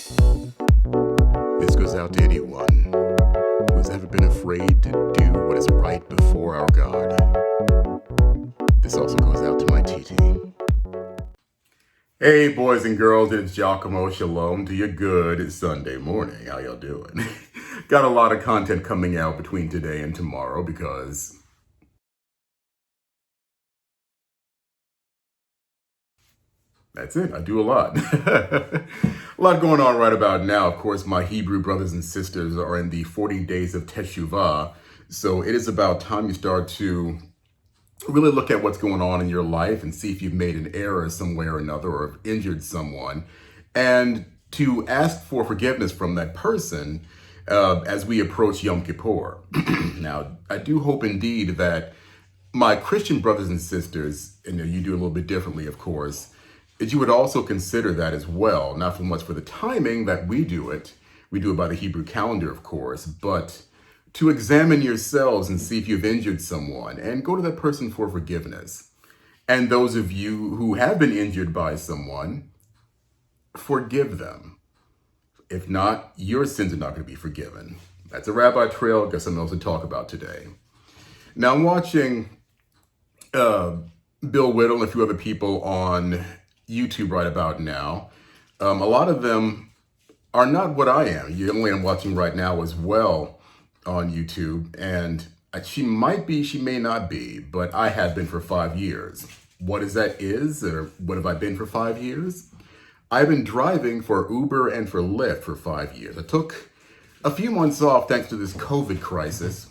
This goes out to anyone who has ever been afraid to do what is right before our God. This also goes out to my TT. Hey, boys and girls, it's Giacomo. Shalom to you. Good Sunday morning. How y'all doing? Got a lot of content coming out between today and tomorrow because that's it. I do a lot. A lot going on right about now. Of course, my Hebrew brothers and sisters are in the 40 days of Teshuvah. So it is about time you start to really look at what's going on in your life and see if you've made an error some way or another or have injured someone, and to ask for forgiveness from that person as we approach Yom Kippur. Now, I do hope indeed that my Christian brothers and sisters, and you do a little bit differently, of course, that you would also consider that as well, not so much for the timing that we do it by the Hebrew calendar, of course, but to examine yourselves and see if you've injured someone and go to that person for forgiveness. And those of you who have been injured by someone, forgive them. If not, your sins are not going to be forgiven. That's a rabbi trail. Got something else to talk about today. Now, I'm watching Bill Whittle and a few other people on YouTube right about now. A lot of them are not what I am. The young lady I'm watching right now as well on YouTube, and she might be, she may not be, but I have been for 5 years. What or what have I been for 5 years? I've been driving for Uber and for Lyft for 5 years. I took a few months off thanks to this COVID crisis.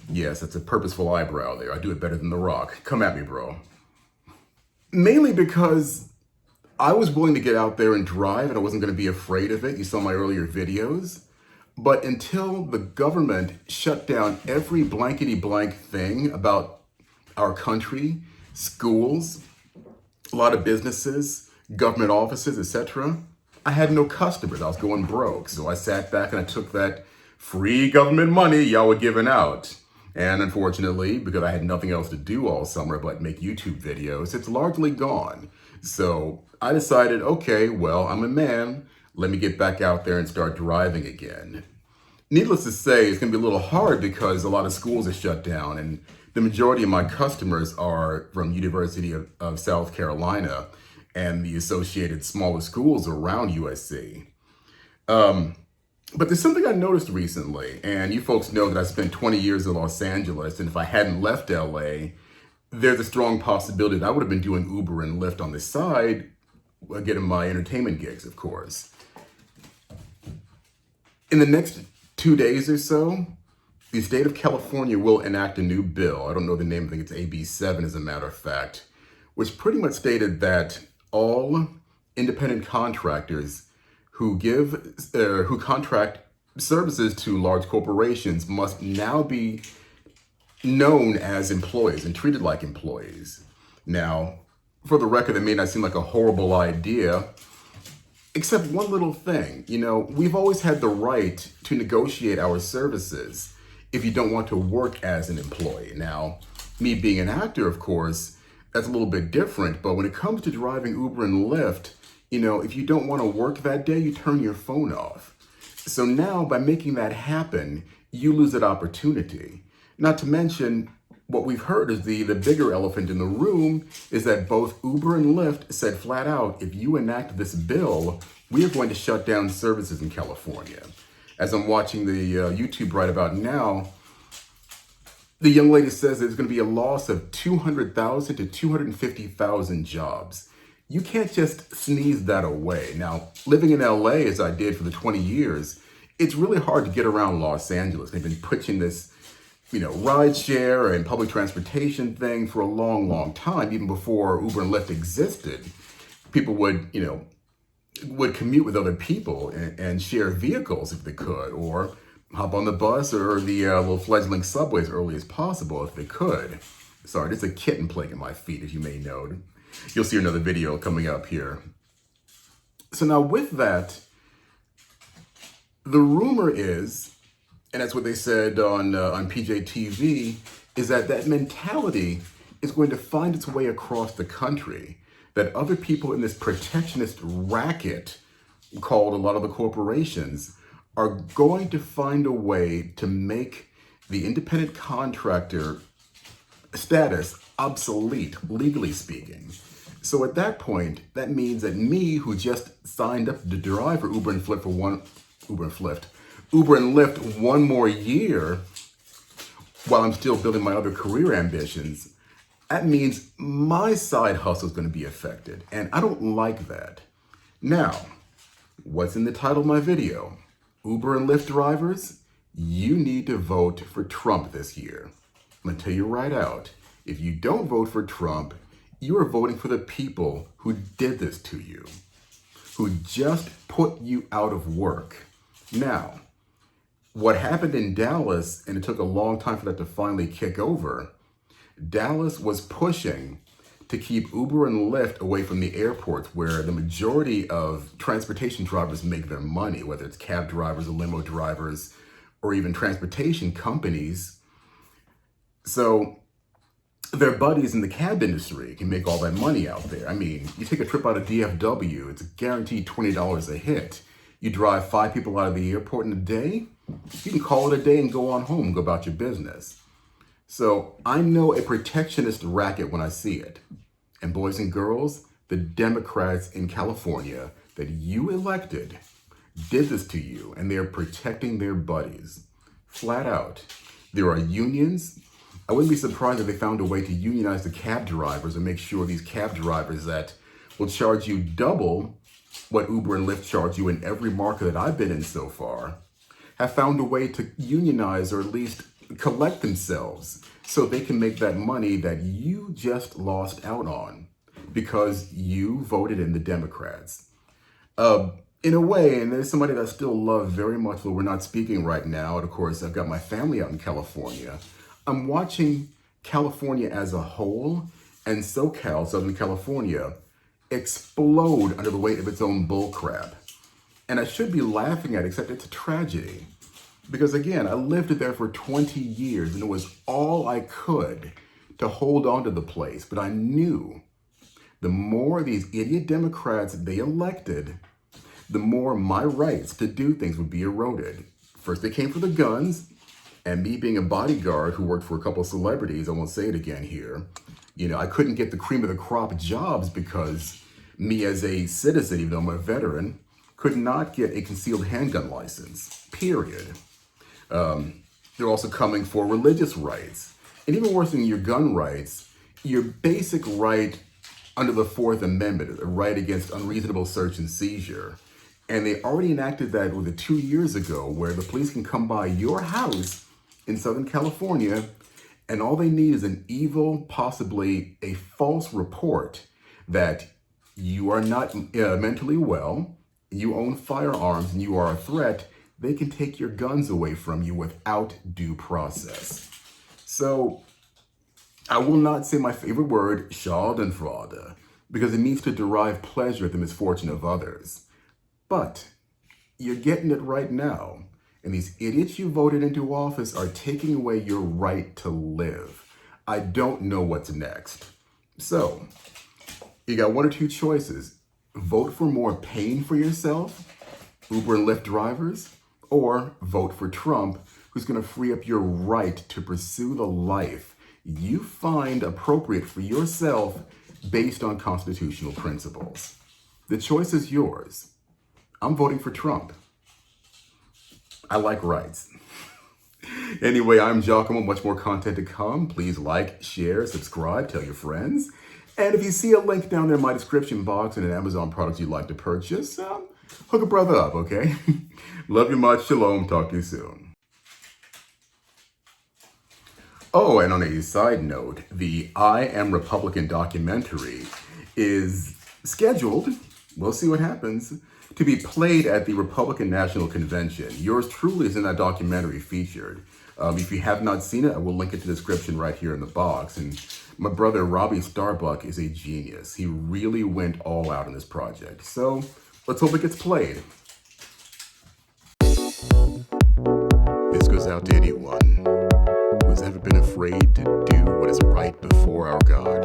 Yes, that's a purposeful eyebrow there. I do it better than The Rock. Come at me, bro. Mainly because I was willing to get out there and drive and I wasn't going to be afraid of it. You saw my earlier videos. But until the government shut down every blankety blank thing about our country, schools, a lot of businesses, government offices, etc., I had no customers. I was going broke. So I sat back and I took that free government money y'all were giving out. And unfortunately, because I had nothing else to do all summer but make YouTube videos, it's largely gone. So I decided, okay, well, I'm a man. Let me get back out there and start driving again. Needless to say, it's going to be a little hard because a lot of schools are shut down, and the majority of my customers are from University of South Carolina and the associated smaller schools around USC. But there's something I noticed recently, and you folks know that I spent 20 years in Los Angeles, and if I hadn't left LA, there's a strong possibility that I would have been doing Uber and Lyft on the side, getting my entertainment gigs, of course. In the next 2 days or so, the state of California will enact a new bill. I don't know the name, I think it's AB 7 as a matter of fact, which pretty much stated that all independent contractors who contract services to large corporations must now be known as employees and treated like employees. Now, for the record, it may not seem like a horrible idea, except one little thing. We've always had the right to negotiate our services if you don't want to work as an employee. Now, me being an actor, of course, that's a little bit different, but when it comes to driving Uber and Lyft, if you don't want to work that day, you turn your phone off. So now, by making that happen, you lose that opportunity. Not to mention, what we've heard is the bigger elephant in the room is that both Uber and Lyft said flat out, if you enact this bill, we are going to shut down services in California. As I'm watching the YouTube right about now, the young lady says there's going to be a loss of 200,000 to 250,000 jobs. You can't just sneeze that away. Now, living in LA, as I did for the 20 years, it's really hard to get around Los Angeles. They've been pushing this, rideshare and public transportation thing for a long, long time. Even before Uber and Lyft existed, people would commute with other people and share vehicles if they could, or hop on the bus or the little fledgling subway as early as possible if they could. Sorry, there's a kitten playing at my feet, as you may know. You'll see another video coming up here. So now with that, the rumor is, and that's what they said on PJTV, is that mentality is going to find its way across the country, that other people in this protectionist racket called a lot of the corporations, are going to find a way to make the independent contractor status obsolete, legally speaking. So at that point, that means that me, who just signed up to drive for Uber and Lyft one more year while I'm still building my other career ambitions, that means my side hustle is going to be affected. And I don't like that. Now, what's in the title of my video? Uber and Lyft drivers, you need to vote for Trump this year. I'm going to tell you right out, if you don't vote for Trump, you are voting for the people who did this to you, who just put you out of work. Now, what happened in Dallas, and it took a long time for that to finally kick over, Dallas was pushing to keep Uber and Lyft away from the airports where the majority of transportation drivers make their money, whether it's cab drivers or limo drivers or even transportation companies. So their buddies in the cab industry can make all that money out there. I mean, you take a trip out of DFW, it's a guaranteed $20 a hit. You drive 5 people out of the airport in a day, you can call it a day and go on home, go about your business. So I know a protectionist racket when I see it. And boys and girls, the Democrats in California that you elected did this to you, and they're protecting their buddies. Flat out. There are unions. I wouldn't be surprised if they found a way to unionize the cab drivers and make sure these cab drivers that will charge you double what Uber and Lyft charge you in every market that I've been in so far, have found a way to unionize or at least collect themselves so they can make that money that you just lost out on because you voted in the Democrats. In a way, and there's somebody that I still love very much, but we're not speaking right now. And of course, I've got my family out in California. I'm watching California as a whole and SoCal, Southern California, explode under the weight of its own bullcrap. And I should be laughing at it, except it's a tragedy. Because again, I lived there for 20 years and it was all I could to hold on to the place. But I knew the more these idiot Democrats they elected, the more my rights to do things would be eroded. First, they came for the guns, and me being a bodyguard who worked for a couple of celebrities, I won't say it again here, I couldn't get the cream of the crop jobs because me as a citizen, even though I'm a veteran, could not get a concealed handgun license, period. They're also coming for religious rights. And even worse than your gun rights, your basic right under the Fourth Amendment, a right against unreasonable search and seizure. And they already enacted that 2 years ago, where the police can come by your house in Southern California, and all they need is an evil, possibly a false report that you are not mentally well, you own firearms, and you are a threat. They can take your guns away from you without due process. So I will not say my favorite word, schadenfreude, because it means to derive pleasure at the misfortune of others. But you're getting it right now. And these idiots you voted into office are taking away your right to live. I don't know what's next. So you got one or two choices. Vote for more pain for yourself, Uber and Lyft drivers, or vote for Trump, who's going to free up your right to pursue the life you find appropriate for yourself based on constitutional principles. The choice is yours. I'm voting for Trump. I like rights. Anyway, I'm Giacomo. Much more content to come. Please like, share, subscribe, tell your friends. And if you see a link down there in my description box and an Amazon product you'd like to purchase, hook a brother up, okay? Love you much. Shalom. Talk to you soon. Oh, and on a side note, the I Am Republican documentary is scheduled, we'll see what happens, to be played at the Republican National Convention. Yours truly is in that documentary featured. If you have not seen it, I will link it to the description right here in the box. And my brother, Robbie Starbuck, is a genius. He really went all out in this project. So let's hope it gets played. This goes out to anyone who has ever been afraid to do what is right before our God.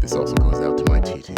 This also goes out to my TT.